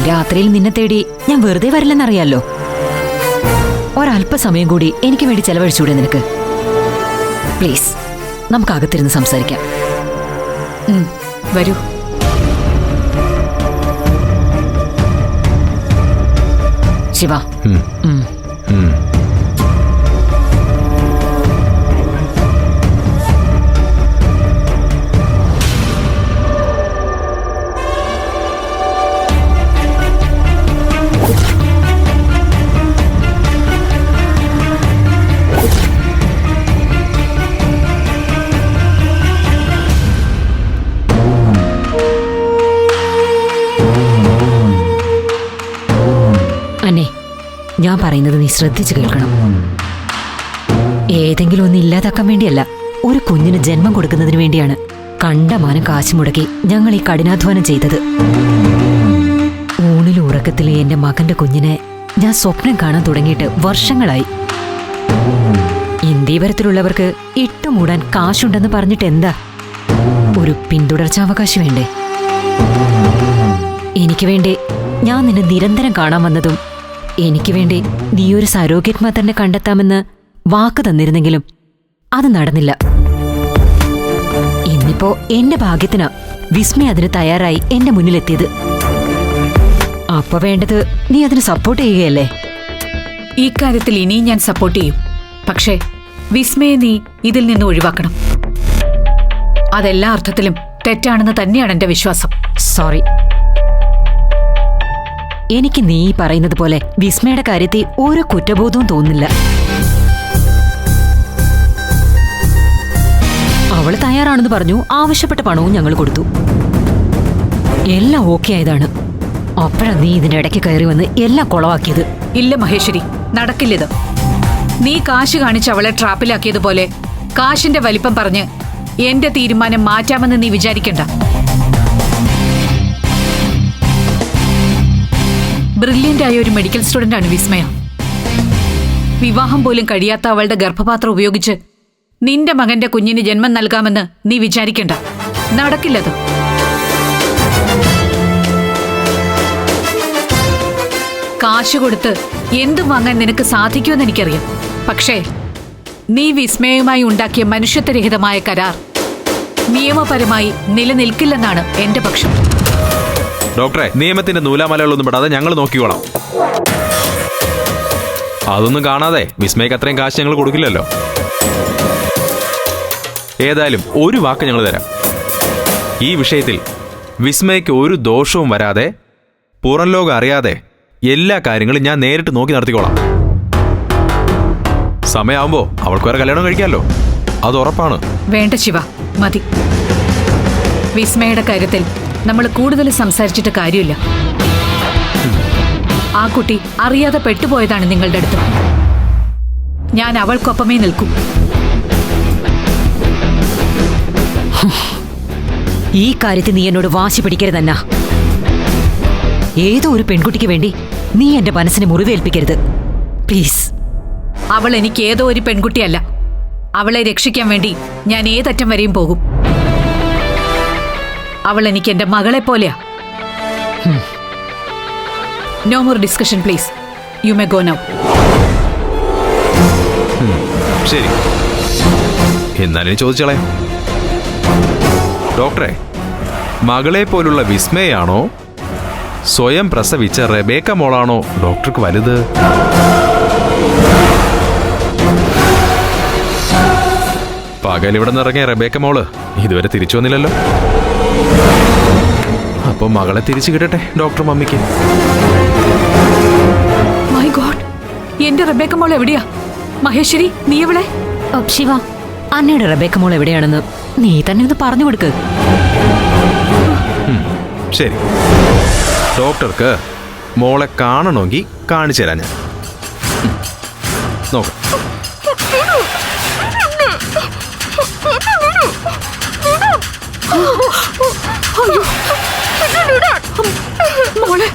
രാത്രിയിൽ നിന്നെ തേടി ഞാൻ വെറുതെ വരില്ലെന്നറിയാലോ. ഒരല്പസമയം കൂടി എനിക്ക് വേണ്ടി ചെലവഴിച്ചൂടെ നിനക്ക്? പ്ലീസ്, നമുക്ക് അകത്തിരുന്ന് സംസാരിക്കാം. വരൂ. ശിവ, അന്നെ, ഞാൻ പറയുന്നത് നീ ശ്രദ്ധിച്ചു കേൾക്കണം. ഏതെങ്കിലും ഒന്ന് ഇല്ലാതാക്കാൻ വേണ്ടിയല്ല, ഒരു കുഞ്ഞിന് ജന്മം കൊടുക്കുന്നതിന് വേണ്ടിയാണ് കണ്ടമാനം കാശ് മുടക്കി ഞങ്ങൾ ഈ കഠിനാധ്വാനം ചെയ്തത്. ഊണിലും ഉറക്കത്തിലെ എന്റെ മകന്റെ കുഞ്ഞിനെ ഞാൻ സ്വപ്നം കാണാൻ തുടങ്ങിയിട്ട് വർഷങ്ങളായി. ഇന്ത്യവരത്തിലുള്ളവർക്ക് ഇട്ടുമൂടാൻ കാശുണ്ടെന്ന് പറഞ്ഞിട്ട് എന്താ? ഒരു പിന്തുടർച്ചാവകാശം വേണ്ടേ? എനിക്ക് വേണ്ടി ഞാൻ നിന്നെ നിരന്തരം കാണാൻ വന്നതും എനിക്ക് വേണ്ടി നീ ഒരു സരോഗേറ്റ് മദറിനെ കണ്ടെത്താമെന്ന് വാക്ക് തന്നിരുന്നെങ്കിലും അത് നടന്നില്ല. ഇന്നിപ്പോ എന്റെ ഭാഗ്യത്തിനാ വിസ്മയ അതിന് തയ്യാറായി എന്റെ മുന്നിലെത്തിയത്. അപ്പൊ വേണ്ടത് നീ അതിന് സപ്പോർട്ട് ചെയ്യുകയല്ലേ? ഈ കാര്യത്തിൽ ഇനിയും ഞാൻ സപ്പോർട്ട് ചെയ്യും. പക്ഷേ വിസ്മയെ നീ ഇതിൽ നിന്ന് ഒഴിവാക്കണം. അതെല്ലാ അർത്ഥത്തിലും തെറ്റാണെന്ന് തന്നെയാണ് എന്റെ വിശ്വാസം. സോറി. എനിക്ക് നീ പറയുന്നത് പോലെ വിസ്മയുടെ കാര്യത്തിൽ ഒരു കുറ്റബോധവും തോന്നുന്നില്ല. അവള് തയ്യാറാണെന്ന് പറഞ്ഞു. ആവശ്യപ്പെട്ട പണവും ഞങ്ങൾ കൊടുത്തു. എല്ലാം ഓക്കെ ആയതാണ്. അപ്പോഴാ നീ ഇതിന്റെ ഇടയ്ക്ക് കയറി വന്ന് എല്ലാം കൊളവാക്കിയത്. ഇല്ല മഹേശ്വരി, നടക്കില്ലത്. നീ കാശ് കാണിച്ച് അവളെ ട്രാപ്പിലാക്കിയതുപോലെ കാശിന്റെ വലിപ്പം പറഞ്ഞ് എന്റെ തീരുമാനം മാറ്റാമെന്ന് നീ വിചാരിക്കണ്ട. ബ്രില്യന്റ് ആയ ഒരു മെഡിക്കൽ സ്റ്റുഡന്റ് ആണ് വിസ്മയ. വിവാഹം പോലും കഴിയാത്ത അവളുടെ ഗർഭപാത്രം ഉപയോഗിച്ച് നിന്റെ മകന്റെ കുഞ്ഞിന് ജന്മം നൽകാമെന്ന് നീ വിചാരിക്കണ്ട. നടക്കില്ലത്. കാശ് കൊടുത്ത് എന്തും വാങ്ങാൻ നിനക്ക് സാധിക്കുമെന്ന് എനിക്കറിയാം. പക്ഷേ നീ വിസ്മയവുമായി ഉണ്ടാക്കിയ മനുഷ്യത്വരഹിതമായ കരാർ നിയമപരമായി നിലനിൽക്കില്ലെന്നാണ് എന്റെ പക്ഷം. ഡോക്ടറെ, നിയമത്തിന്റെ നൂലാമലകളൊന്നും പെടാതെ ഞങ്ങൾ നോക്കിക്കോളാം. അതൊന്നും കാണാതെ വിസ്മയ്ക്ക് അത്രയും കാശ് ഞങ്ങൾ കൊടുക്കില്ലല്ലോ. ഏതായാലും ഒരു വാക്ക് ഞങ്ങൾ തരാം. ഈ വിഷയത്തിൽ വിസ്മയ്ക്ക് ഒരു ദോഷവും വരാതെ, പുറം ലോകം അറിയാതെ എല്ലാ കാര്യങ്ങളും ഞാൻ നേരിട്ട് നോക്കി നടത്തിക്കോളാം. സമയമാകുമ്പോ അവൾക്ക് വേറെ കല്യാണം കഴിക്കാമല്ലോ. അത് ഉറപ്പാണ്. വേണ്ട ശിവ, മതി. വിസ്മയുടെ കാര്യത്തിൽ നമ്മൾ കൂടുതൽ സംസാരിച്ചിട്ട് കാര്യമില്ല. ആ കുട്ടി അറിയാതെ പെട്ടുപോയതാണ് നിങ്ങളുടെ അടുത്ത്. ഞാൻ അവൾക്കൊപ്പമേ നിൽക്കൂ. ഈ കാര്യത്തിൽ നീ എന്നോട് വാശി പിടിക്കരുതെന്നാ. ഏതോ ഒരു പെൺകുട്ടിക്ക് വേണ്ടി നീ എന്റെ മനസ്സിനെ മുറിവേൽപ്പിക്കരുത്, പ്ലീസ്. അവൾ എനിക്ക് ഏതോ ഒരു പെൺകുട്ടിയല്ല. അവളെ രക്ഷിക്കാൻ വേണ്ടി ഞാൻ ഏതറ്റം വരെയും പോകും. അവൾ എനിക്ക് എന്റെ മകളെ പോലെയാ. No more discussion please. You may go now. ശരി, എന്നാലും ചോദിച്ചോളെ. ഡോക്ടറെ, മകളെ പോലുള്ള വിസ്മയാണോ സ്വയം പ്രസവിച്ച റെബേക്ക മോളാണോ ഡോക്ടർക്ക് വലുത്? പകൽ ഇവിടെ നിന്ന് ഇറങ്ങിയ റെബേക്ക മോള് ഇതുവരെ തിരിച്ചു വന്നില്ലല്ലോ. അപ്പൊ മകളെ തിരിച്ചു കിട്ടട്ടെ ഡോക്ടർ മമ്മിക്ക്. മൈ ഗോഡ്, എന്റെ റെബേക്ക മോൾ എവിടെയാ? മഹേശ്വരി, നീ എവിടെ? ശിവ, അന്നയുടെ റെബേക്ക മോൾ എവിടെയാണെന്ന് നീ തന്നെ ഒന്ന് പറഞ്ഞു കൊടുക്ക്. ശരി, ഡോക്ടർക്ക് മോളെ കാണണമെങ്കിൽ കാണിച്ചു തരാം ഞാൻ. നോക്കാം. മോളെ,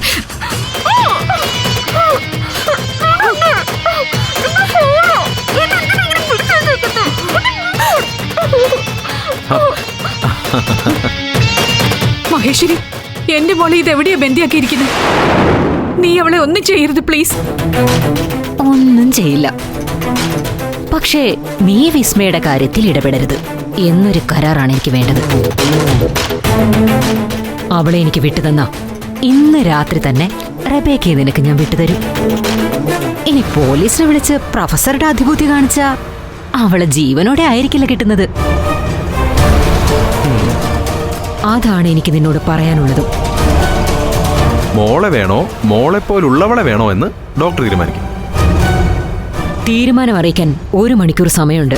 മഹേശ്വരി, എന്റെ മോളെ ഇതെവിടെയാ ബന്ധിയാക്കിയിരിക്കുന്നത്? നീ അവളെ ഒന്നും ചെയ്യരുത് പ്ലീസ്. ഒന്നും ചെയ്യില്ല. പക്ഷേ നീ വിസ്മയുടെ കാര്യത്തിൽ ഇടപെടരുത് എന്നൊരു കരാറാണ് എനിക്ക് വേണ്ടത്. അവളെ എനിക്ക് വിട്ടുതന്ന ഇന്ന് രാത്രി തന്നെ റബേക്കയെ നിനക്ക് ഞാൻ വിട്ടുതരും. ഇനി പോലീസിനെ വിളിച്ച് പ്രൊഫസറുടെ അധിപൂതി കാണിച്ച അവളെ ജീവനോടെ ആയിരിക്കില്ല കിട്ടുന്നത്. അതാണ് എനിക്ക് നിന്നോട് പറയാനുള്ളതും. മോളെ വേണോ മോളെപ്പോലുള്ളവളെ വേണോ എന്ന് ഡോക്ടർ തീരുമാനിക്കും. തീരുമാനം അറിയിക്കാൻ 1 മണിക്കൂർ സമയമുണ്ട്.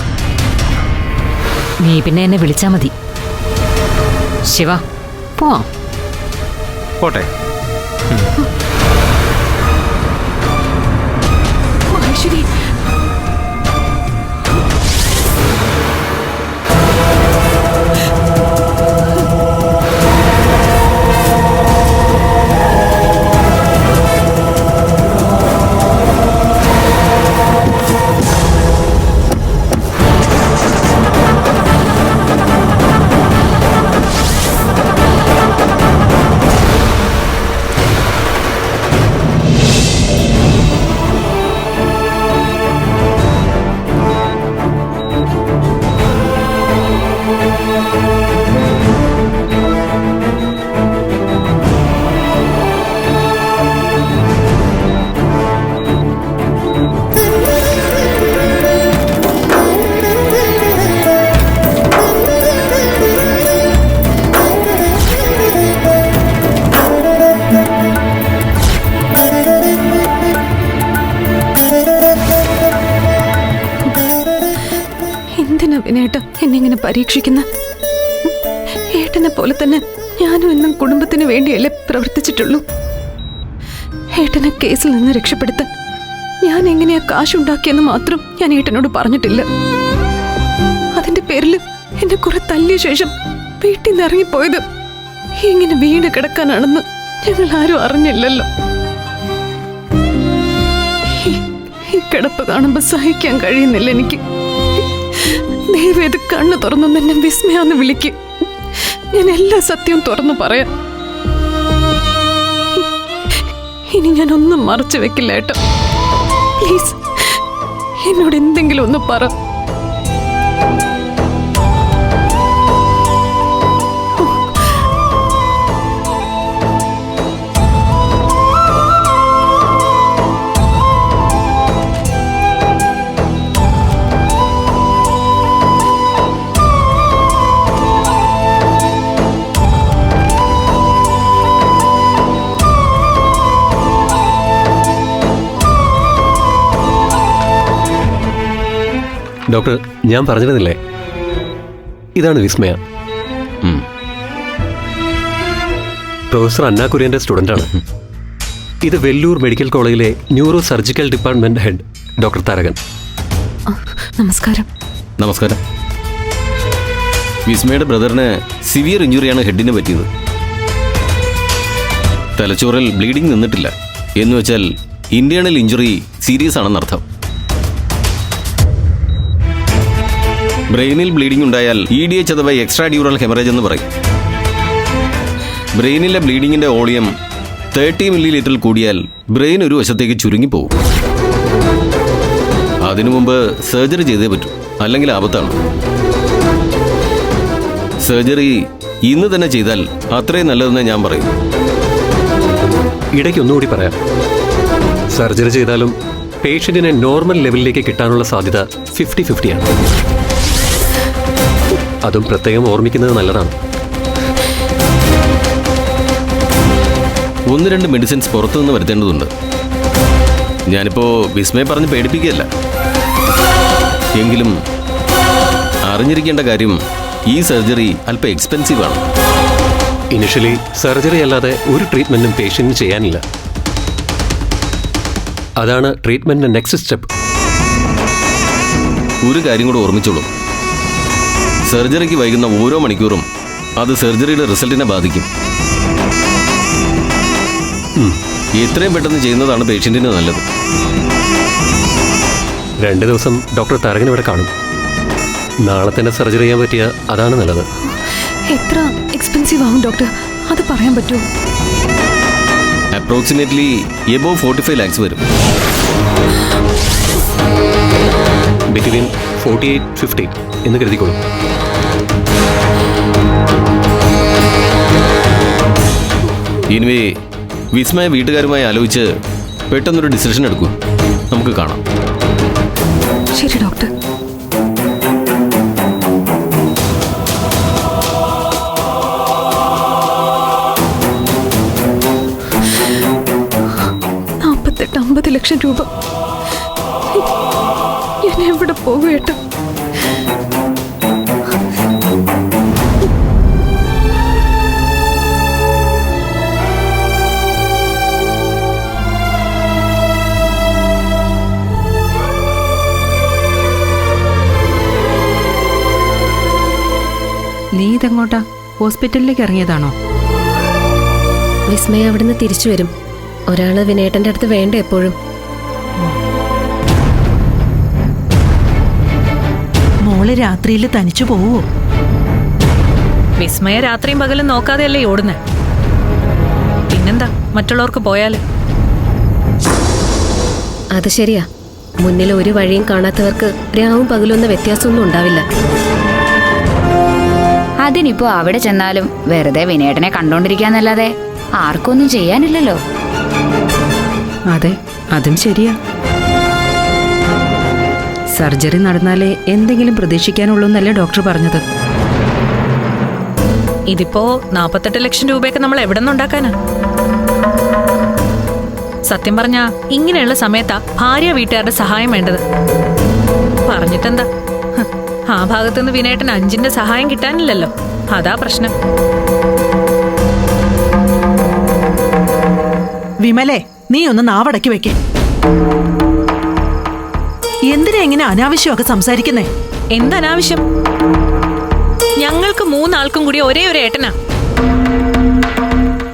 നീ പിന്നെ എന്നെ വിളിച്ചാ മതി. ശിവ, പോവാം. പോട്ടെ. മഹേശ്വരി, എന്തിനാ വിനേട്ട എന്നെങ്ങനെ പരീക്ഷിക്കുന്ന? ഏട്ടനെ പോലെ തന്നെ ഞാനും എന്നും കുടുംബത്തിന് വേണ്ടിയല്ലേ പ്രവർത്തിച്ചിട്ടുള്ളൂ. ഏട്ടനെ കേസിൽ നിന്ന് രക്ഷപ്പെടുത്താൻ ഞാൻ എങ്ങനെയാ കാശുണ്ടാക്കിയെന്ന് മാത്രം ഞാൻ ഏട്ടനോട് പറഞ്ഞിട്ടില്ല. അതിന്റെ പേരിൽ എന്നെ കുറെ തല്ലിയ ശേഷം വീട്ടിൽ നിന്ന് ഇറങ്ങിപ്പോയത് ഇങ്ങനെ വീണ് കിടക്കാനാണെന്ന് ഞങ്ങൾ ആരും അറിഞ്ഞില്ലല്ലോ. ഈ കിടപ്പ് കാണുമ്പോ സഹിക്കാൻ കഴിയുന്നില്ല എനിക്ക്. ദൈവം കണ്ണു തുറന്നു എന്നെ വിസ്മയാന്ന് വിളിക്ക്. ഞാൻ എല്ലാ സത്യവും തുറന്നു പറയാം. ഇനി ഞാൻ ഒന്നും മറച്ചു വെക്കില്ല ഏട്ടാ. പ്ലീസ് എന്നോട് എന്തെങ്കിലും ഒന്ന് പറ. ഡോക്ടർ, ഞാൻ പറഞ്ഞിരുന്നില്ലേ, ഇതാണ് വിസ്മയ. പ്രൊഫസർ അന്ന കുര്യന്റെ സ്റ്റുഡൻ്റാണ്. ഇത് വെല്ലൂർ മെഡിക്കൽ കോളേജിലെ neuro surgical department head doctor Tharakan. നമസ്കാരം. നമസ്കാരം. വിസ്മയുടെ ബ്രദറിന് സിവിയർ ഇഞ്ചുറിയാണ് ഹെഡിന് പറ്റിയത്. തലച്ചോറിൽ ബ്ലീഡിംഗ് നിന്നിട്ടില്ല. എന്ന് വെച്ചാൽ ഇന്റേണൽ ഇഞ്ചുറി സീരിയസ് ആണെന്നർത്ഥം. ബ്രെയിനിൽ ബ്ലീഡിംഗ് ഉണ്ടായാൽ EDH അഥവാ എക്സ്ട്രാ ഡ്യൂറൽ ഹെമറേജ് എന്ന് പറയും. ബ്രെയിനിലെ ബ്ലീഡിങ്ങിന്റെ വോളിയം 30 ml കൂടിയാൽ ബ്രെയിൻ ഒരു വശത്തേക്ക് ചുരുങ്ങിപ്പോകും. അതിനു മുമ്പ് സർജറി ചെയ്തേ പറ്റൂ, അല്ലെങ്കിൽ ആപത്താണ്. സർജറി ഇന്ന് തന്നെ ചെയ്താൽ അത്രയും നല്ലതെന്ന് ഞാൻ പറയും. ഇടയ്ക്ക് ഒന്നുകൂടി പറയാം, സർജറി ചെയ്താലും പേഷ്യന്റിനെ നോർമൽ ലെവലിലേക്ക് കിട്ടാനുള്ള സാധ്യത 50-50 ആണ്. അതും പ്രത്യേകം ഓർമ്മിക്കുന്നത് നല്ലതാണ്. 1-2 മെഡിസിൻസ് പുറത്തുനിന്ന് വരുത്തേണ്ടതുണ്ട്. ഞാനിപ്പോ വിസ്മയെ പറഞ്ഞ് പേടിപ്പിക്കുകയല്ല. എങ്കിലും അറിഞ്ഞിരിക്കേണ്ട കാര്യം, ഈ സർജറി അല്പം എക്സ്പെൻസീവ് ആണ്. ഇനിഷ്യലി സർജറി അല്ലാതെ ഒരു ട്രീറ്റ്മെന്റും പേഷ്യന്റിന് ചെയ്യാനില്ല. അതാണ് ട്രീറ്റ്മെന്റിന്റെ നെക്സ്റ്റ് സ്റ്റെപ്പ്. ഒരു കാര്യം കൂടെ ഓർമ്മിച്ചോളൂ, സർജറിക്ക് വൈകുന്ന ഓരോ മണിക്കൂറും അത് സർജറിയുടെ റിസൾട്ടിനെ ബാധിക്കും. എത്രയും പെട്ടെന്ന് ചെയ്യുന്നതാണ് പേഷ്യന്റിന് നല്ലത്. 2 ദിവസം ഡോക്ടർ തരകൻ ഇവിടെ കാണും. നാളെ തന്നെ സർജറി ചെയ്യാൻ പറ്റിയ അതാണ് നല്ലത്. എത്ര എക്സ്പെൻസീവ് ആവും ഡോക്ടർ? അത് പറയാൻ പറ്റുമോ? അപ്രോക്സിമേറ്റ്ലി എബോവ് 45 lakhs വരും. ബിറ്റ്വീൻ 48-50 എന്ന് കരുതിക്കോളൂ. ഇനിവേ വിസ്മയ വീട്ടുകാരുമായി ആലോചിച്ച് പെട്ടെന്നൊരു ഡിസിഷൻ എടുക്കൂ. നമുക്ക് കാണാം. ശരി ഡോക്ടർ. $48-50 ലക്ഷം രൂപ. ഞാൻ എവിടെ പോകും ഏട്ടാ? നീ ഇതെങ്ങോട്ടാ? ഹോസ്പിറ്റലിലേക്ക് ഇറങ്ങിയതാണോ? വിസ്മയ അവിടുന്ന് തിരിച്ചു വരും. ഒരാള് വിനേട്ടന്റെ അടുത്ത് വേണ്ട എപ്പോഴും. മോള് രാത്രിയിൽ തനിച്ചു പോവോ? വിസ്മയ രാത്രിയും പകലും നോക്കാതെയല്ലേ ഓടുന്നേ. പിന്നെന്താ മറ്റുള്ളവർക്ക് പോയാല്? അത് ശരിയാ. മുന്നിൽ ഒരു വഴിയും കാണാത്തവർക്ക് രാവും പകലൊന്നും വ്യത്യാസമൊന്നും ഉണ്ടാവില്ല. അതിനിപ്പോ അവിടെ ചെന്നാലും വെറുതെ വിനേട്ടനെ കണ്ടോണ്ടിരിക്കാന്നല്ലാതെ ആർക്കൊന്നും ചെയ്യാനില്ലല്ലോ. അതെ, അതും ശരിയാ. സർജറി നടന്നാലേ എന്തെങ്കിലും പ്രതീക്ഷിക്കാനുള്ളൂന്നല്ലേ ഡോക്ടർ പറഞ്ഞത്? ഇതിപ്പോ 48 ലക്ഷം രൂപയൊക്കെ നമ്മൾ എവിടെ നിന്നുണ്ടാക്കാനാ? സത്യം പറഞ്ഞാ ഇങ്ങനെയുള്ള സമയത്താ ഭാര്യ വീട്ടുകാരുടെ സഹായം വേണ്ടത്. പറഞ്ഞിട്ടെന്താ, ആ ഭാഗത്തുനിന്ന് വിനേട്ടൻ 5ന്റെ സഹായം കിട്ടാനില്ലല്ലോ. അതാ പ്രശ്നം. വിമലേ, നീ ഒന്ന് നാവടക്കി വെക്കേ. എന്തിനാ ഇങ്ങനെ അനാവശ്യമൊക്കെ സംസാരിക്കുന്നേ? എന്തനാവശ്യം? ഞങ്ങൾക്ക് 3 ആൾക്കും കൂടി ഒരേ ഒരു ഏട്ടനാ.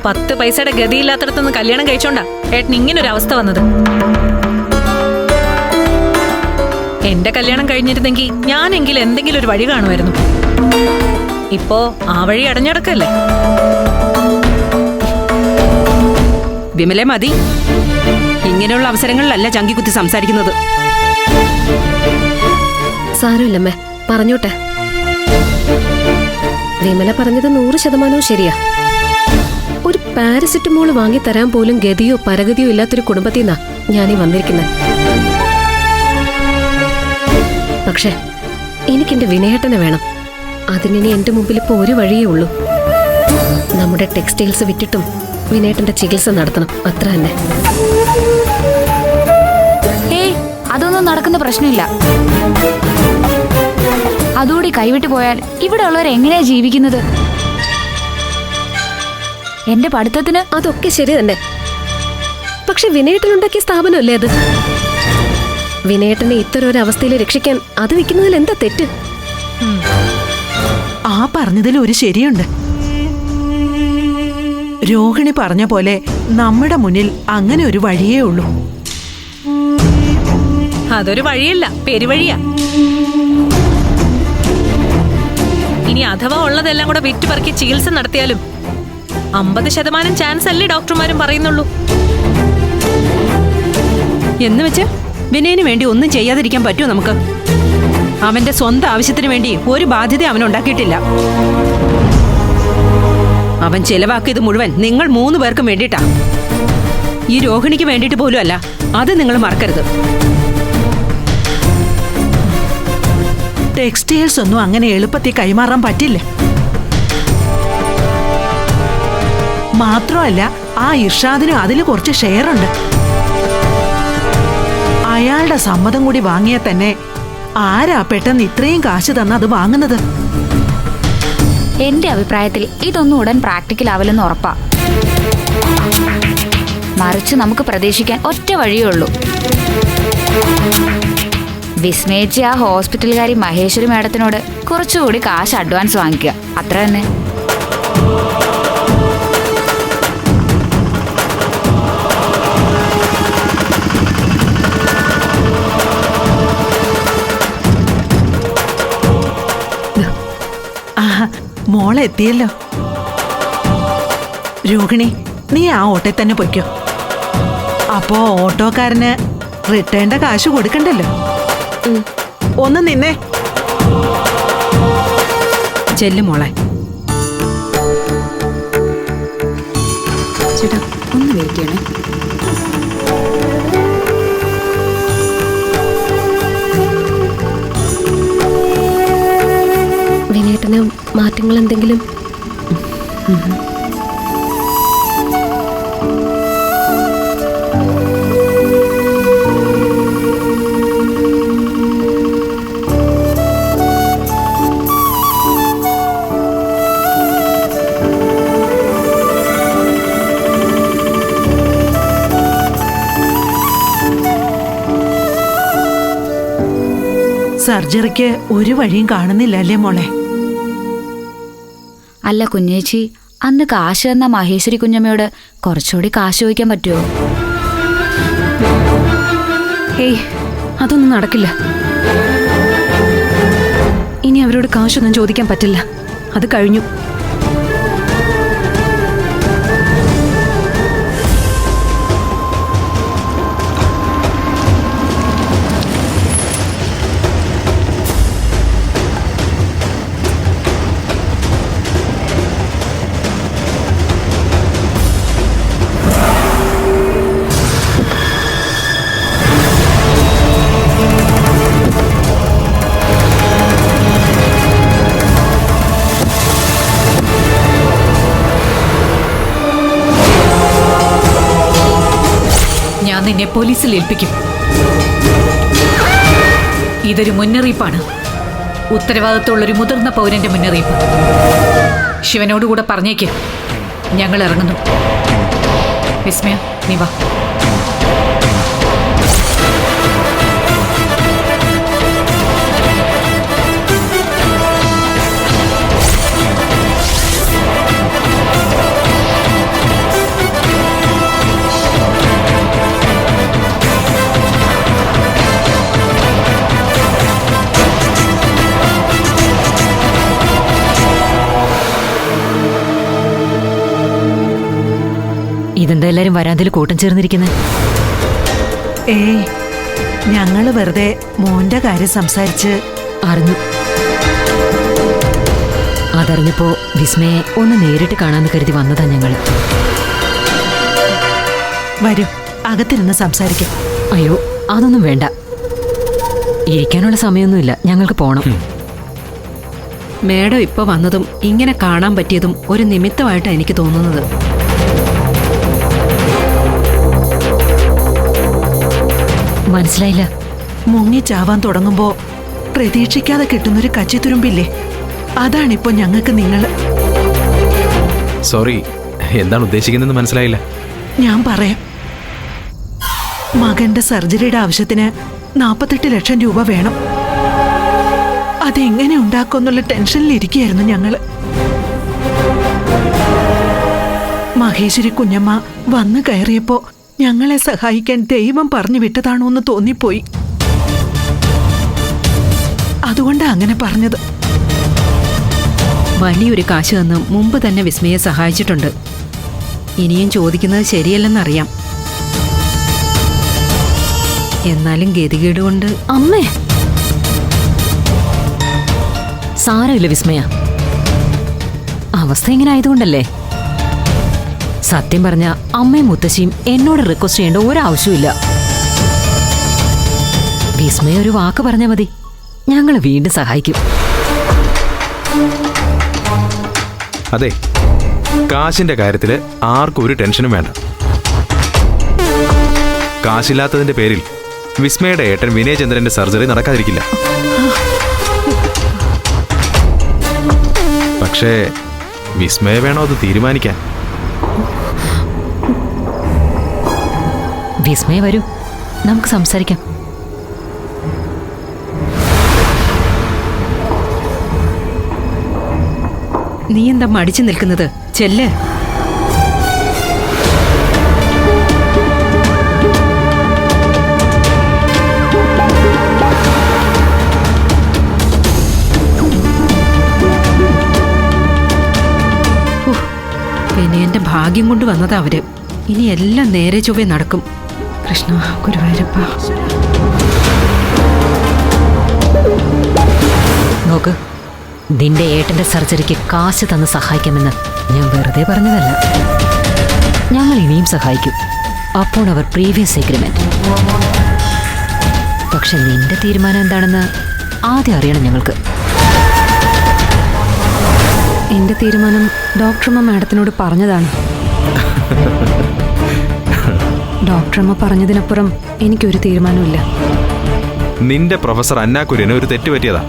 10 പൈസയുടെ ഗതിയില്ലാത്തടത്തുനിന്ന് കല്യാണം കഴിച്ചോണ്ടാ ഏട്ടൻ ഇങ്ങനൊരു അവസ്ഥ വന്നത്. എന്റെ കല്യാണം കഴിഞ്ഞിരുന്നെങ്കിൽ ഞാനെങ്കിലും എന്തെങ്കിലും ഒരു വഴി കാണുമായിരുന്നു. ഇപ്പോ ആ വഴി അടഞ്ഞടക്കല്ലേ. വിമലെ, മതി. ഇങ്ങനെയുള്ള അവസരങ്ങളിലല്ല ചങ്കിക്കുത്തി സംസാരിക്കുന്നത്. സാരമില്ലമ്മേ, പറഞ്ഞോട്ടെ. വിമല പറഞ്ഞത് 100% ശരിയാ. ഒരു പാരസിറ്റമോൾ വാങ്ങിത്തരാൻ പോലും ഗതിയോ പരഗതിയോ ഇല്ലാത്തൊരു കുടുംബത്തിൽ നിന്നാ ഞാനീ വന്നിരിക്കുന്നത്. പക്ഷെ എനിക്കെന്റെ വിനയേട്ടനെ വേണം. അതിനി എന്റെ മുമ്പിൽ ഇപ്പൊ ഒരു വഴിയേ ഉള്ളൂ. നമ്മുടെ ടെക്സ്റ്റൈൽസ് വിറ്റിട്ടും വിനയേട്ടന്റെ ചികിത്സ നടത്തണം, അത്ര തന്നെ. ഏയ്, അതൊന്നും നടക്കുന്ന പ്രശ്നമില്ല. അതുകൂടി കൈവിട്ടു പോയാൽ ഇവിടെ ഉള്ളവർ എങ്ങനെയാ ജീവിക്കുന്നത്? എന്റെ പഠിത്തത്തിന് അതൊക്കെ ശരി തന്നെ. പക്ഷെ വിനയേട്ടനുണ്ടാക്കിയ സ്ഥാപനമല്ലേ അത്? വിനയേട്ടനെ ഇത്തരം ഒരു അവസ്ഥയിൽ രക്ഷിക്കാൻ അത് വിൽക്കുന്നതിൽ എന്താ തെറ്റ്? ആ പറഞ്ഞതിൽ ഒരു ശരിയുണ്ട്. രോഹിണി പറഞ്ഞ പോലെ നമ്മുടെ മുന്നിൽ അങ്ങനെ ഒരു വഴിയേ ഉള്ളൂ. അതൊരു വഴിയല്ല, പെരുവഴിയാ. ഇനി അഥവാ ഉള്ളതെല്ലാം കൂടെ വിറ്റുപറക്കി ചികിത്സ നടത്തിയാലും 50% ചാൻസ് അല്ലേ ഡോക്ടർമാരും പറയുന്നുള്ളൂ. എന്ന് വെച്ച് വിനയന് വേണ്ടി ഒന്നും ചെയ്യാതിരിക്കാൻ പറ്റുമോ നമുക്ക്? അവന്റെ സ്വന്തം ആവശ്യത്തിന് വേണ്ടി ഒരു ബാധ്യത അവൻ ഉണ്ടാക്കിയിട്ടില്ല. അവൻ ചെലവാക്കിയത് മുഴുവൻ നിങ്ങൾ 3 പേർക്കും വേണ്ടിയിട്ടാ. ഈ രോഹിണിക്ക് വേണ്ടിയിട്ട് പോലും അല്ല. അത് നിങ്ങൾ മറക്കരുത്. ടെക്സ്റ്റൈൽസ് ഒന്നും അങ്ങനെ എളുപ്പത്തിൽ കൈമാറാൻ പറ്റില്ല. മാത്രമല്ല, ആ ഇർഷാദിനും അതിൽ കുറച്ച് ഷെയർ ഉണ്ട്. അയാളുടെ സമ്മതം കൂടി വാങ്ങിയാൽ തന്നെ ആരാ പെട്ടെന്ന് ഇത്രയും കാശ് തന്ന അത് വാങ്ങുന്നത്? എന്റെ അഭിപ്രായത്തിൽ ഇതൊന്നും ഉടൻ പ്രാക്ടിക്കൽ ആവില്ലെന്ന് ഉറപ്പാ. മറിച്ച് നമുക്ക് പ്രതീക്ഷിക്കാൻ ഒറ്റ വഴിയേ ഉള്ളൂ. വിസ്മയിച്ച ആ ഹോസ്പിറ്റലുകാരി മഹേശ്വരി മാഡത്തിനോട് കുറച്ചുകൂടി കാശ് അഡ്വാൻസ് വാങ്ങിക്കുക, അത്ര തന്നെ. മോളെത്തിയല്ലോ. രോഹിണി, നീ ആ ഓട്ടോയിൽ തന്നെ പൊയ്ക്കോ. അപ്പോ ഓട്ടോക്കാരന് റിട്ടേണിന്റെ കാശ് കൊടുക്കണ്ടല്ലോ. ഒന്ന് നിന്നെ. ചെല്ലു മോളെ. ചേട്ടാ ഒന്ന് വെയിറ്റ് ചെയ്യണേ. വിനേട്ടന് മാറ്റങ്ങൾ എന്തെങ്കിലും? സർജറിക്ക് ഒരു വഴിയും കാണുന്നില്ല അല്ലേ മോളെ? അല്ല കുഞ്ഞേച്ചി, അന്ന് കാശ് തന്ന മഹേശ്വരി കുഞ്ഞമ്മയോട് കുറച്ചുകൂടി കാശ് ചോദിക്കാൻ പറ്റുമോ? ഏയ്, അതൊന്നും നടക്കില്ല. ഇനി അവരോട് കാശൊന്നും ചോദിക്കാൻ പറ്റില്ല. അത് കഴിഞ്ഞു. ഞാൻ നിന്നെ പോലീസിൽ ഏൽപ്പിക്കും. ഇതൊരു മുന്നറിയിപ്പാണ്. ഉത്തരവാദിത്തമുള്ളൊരു മുതിർന്ന പൗരന്റെ മുന്നറിയിപ്പ്. ശിവനോടുകൂടെ പറഞ്ഞേക്ക്, ഞങ്ങൾ ഇറങ്ങുന്നു. വിസ്മയ, നീ വാ. ഇതെന്താ എല്ലാരും വരാന്തിൽ കൂട്ടം ചേർന്നിരിക്കുന്നത്? ഏയ്, ഞങ്ങള് വെറുതെ മോന്റെ കാര്യം സംസാരിച്ച്. അറിഞ്ഞു. അതറിഞ്ഞപ്പോ വിസ്മയെ ഒന്ന് നേരിട്ട് കാണാന്ന് കരുതി വന്നതാ ഞങ്ങൾ. വരൂ, അകത്തിരുന്ന് സംസാരിക്കാം. അയ്യോ, അതൊന്നും വേണ്ട. ഇരിക്കാനുള്ള സമയമൊന്നുമില്ല, ഞങ്ങൾക്ക് പോണം. മേഡം ഇപ്പൊ വന്നതും ഇങ്ങനെ കാണാൻ പറ്റിയതും ഒരു നിമിത്തമായിട്ടാണ് എനിക്ക് തോന്നുന്നത്. മനസ്സിലായില്ല. മുങ്ങിച്ചാവാൻ തുടങ്ങുമ്പോ പ്രതീക്ഷിക്കാതെ കിട്ടുന്നൊരു കച്ചിത്തുരുമ്പില്ലേ, അതാണിപ്പോ ഞങ്ങൾക്ക് നിങ്ങൾ. സോറി, എന്താണ് ഉദ്ദേശിക്കുന്നതെന്ന് മനസ്സിലായില്ല. ഞാൻ പറയാം. മകന്റെ സർജറിയുടെ ആവശ്യത്തിന് 48 ലക്ഷം രൂപ വേണം. അതെങ്ങനെ ഉണ്ടാക്കുമെന്നുള്ള ടെൻഷനിലിരിക്കുകയായിരുന്നു ഞങ്ങള്. മഹേശ്വരി കുഞ്ഞമ്മ വന്നു കയറിയപ്പോ ഞങ്ങളെ സഹായിക്കാൻ ദൈവം പറഞ്ഞു വിട്ടതാണോ എന്ന് തോന്നിപ്പോയി. അതുകൊണ്ടാ അങ്ങനെ പറഞ്ഞത്. വലിയൊരു കാശ് തന്ന് മുമ്പ് തന്നെ വിസ്മയെ സഹായിച്ചിട്ടുണ്ട്. ഇനിയും ചോദിക്കുന്നത് ശരിയല്ലെന്നറിയാം. എന്നാലും ഗതികേട് കൊണ്ട്. അമ്മേ, സാരമില്ല വിസ്മയ. അവസ്ഥ ഇങ്ങനെ ആയതുകൊണ്ടല്ലേ. സത്യം പറഞ്ഞ അമ്മയും മുത്തശ്ശിയും എന്നോട് റിക്വസ്റ്റ് ചെയ്യേണ്ട ഒരാവശ്യമില്ല. വിസ്മയ ഒരു വാക്ക് പറഞ്ഞാൽ മതി, ഞങ്ങൾ വീണ്ടും സഹായിക്കും. അതെ, കാശിന്റെ കാര്യത്തില് ആർക്കും ഒരു ടെൻഷനും വേണ്ട. കാശില്ലാത്തതിന്റെ പേരിൽ വിസ്മയുടെ ഏട്ടൻ വിനയചന്ദ്രന്റെ സർജറി നടക്കാതിരിക്കില്ല. പക്ഷേ വിസ്മയ വേണോ അത് തീരുമാനിക്കാൻ. വിസ്മയ വരൂ, നമുക്ക് സംസാരിക്കാം. നീ എന്താ മടിച്ചു നിൽക്കുന്നത്? ചെല്ല്. വിനയന്റെ ഭാര്യ ഭാഗ്യം കൊണ്ട് വന്നതാ അവര്. ഇനി എല്ലാം നേരെ ചൊവ്വേ നടക്കും. കൃഷ്ണ ഗുരുവായൂരപ്പ. നോക്ക്, നിന്റെ ഏട്ടന്റെ സർജറിക്ക് കാശ് തന്ന് സഹായിക്കാമെന്ന് ഞാൻ വെറുതെ പറഞ്ഞതല്ല. ഞങ്ങൾ ഇനിയും സഹായിക്കും. അപ്പോൾ അവർ പ്രീവിയസ് എഗ്രിമെന്റ്. പക്ഷെ നിന്റെ തീരുമാനം എന്താണെന്ന് ആദ്യം അറിയണം ഞങ്ങൾക്ക്. എന്റെ തീരുമാനം ഡോക്ടറമ്മ മാഡത്തിനോട് പറഞ്ഞതാണ്. ഡോക്ടറമ്മ പറഞ്ഞതിനപ്പുറം എനിക്കൊരു തീരുമാനമില്ല. നിന്റെ പ്രൊഫസർ അന്ന കുര്യന് ഒരു തെറ്റ് പറ്റിയതാ.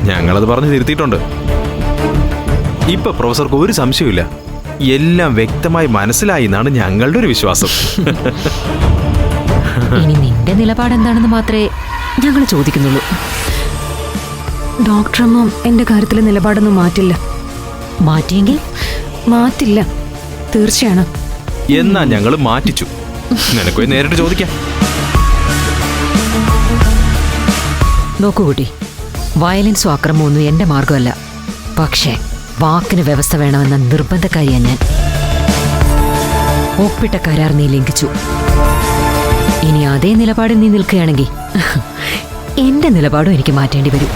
ഞങ്ങളത് പറഞ്ഞ് തിരുത്തിയിട്ടുണ്ട്. ഇപ്പൊ പ്രൊഫസർക്ക് ഒരു സംശയമില്ല. എല്ലാം വ്യക്തമായി മനസ്സിലായി എന്നാണ് ഞങ്ങളുടെ ഒരു വിശ്വാസം. ഇനി നിന്റെ നിലപാട് എന്താണെന്ന് മാത്രമേ ഞങ്ങൾ ചോദിക്കുന്നുള്ളൂ. ഡോക്ടറമ്മ എന്റെ കാര്യത്തിലെ നിലപാടൊന്നും മാറ്റില്ല. മാറ്റിയെങ്കിൽ മാറ്റില്ല, തീർച്ചയാണ്. എന്നാ ഞങ്ങൾ മാറ്റിച്ചു. നിനക്ക് നേരിട്ട് ചോദിക്കാം. നോക്കൂ കുട്ടി, വയലൻസും അക്രമമൊന്നും എന്റെ മാർഗമല്ല. പക്ഷേ വാക്കിന് വ്യവസ്ഥ വേണമെന്ന നിർബന്ധക്കാരിയാ ഞാൻ. ഒപ്പിട്ട കരാർ നീ ലംഘിച്ചു. ഇനി അതേ നിലപാടിൽ നീ നിൽക്കുകയാണെങ്കിൽ എന്റെ നിലപാടും എനിക്ക് മാറ്റേണ്ടി വരും.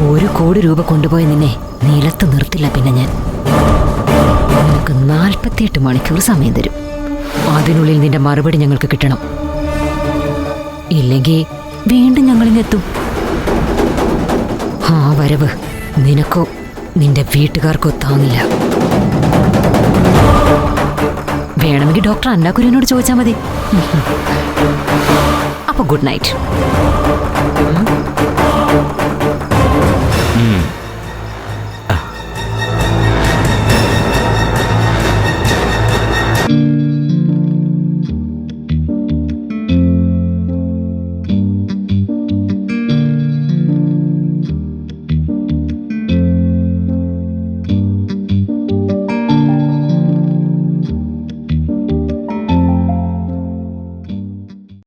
1 കോടി രൂപ കൊണ്ടുപോയി നിന്നെ നിലത്ത് നിർത്തില്ല പിന്നെ ഞാൻ. നിനക്ക് 48 മണിക്കൂർ സമയം തരും. അതിനുള്ളിൽ നിന്റെ മറുപടി ഞങ്ങൾക്ക് കിട്ടണം. ഇല്ലെങ്കിൽ വീണ്ടും ഞങ്ങളിങ്ങെത്തും. ആ വരവ് നിനക്കോ നിന്റെ വീട്ടുകാർക്കോ താങ്ങില്ല. വേണമെങ്കിൽ ഡോക്ടർ അന്ന കുര്യനോട് ചോദിച്ചാൽ മതി. അപ്പൊ ഗുഡ് നൈറ്റ്.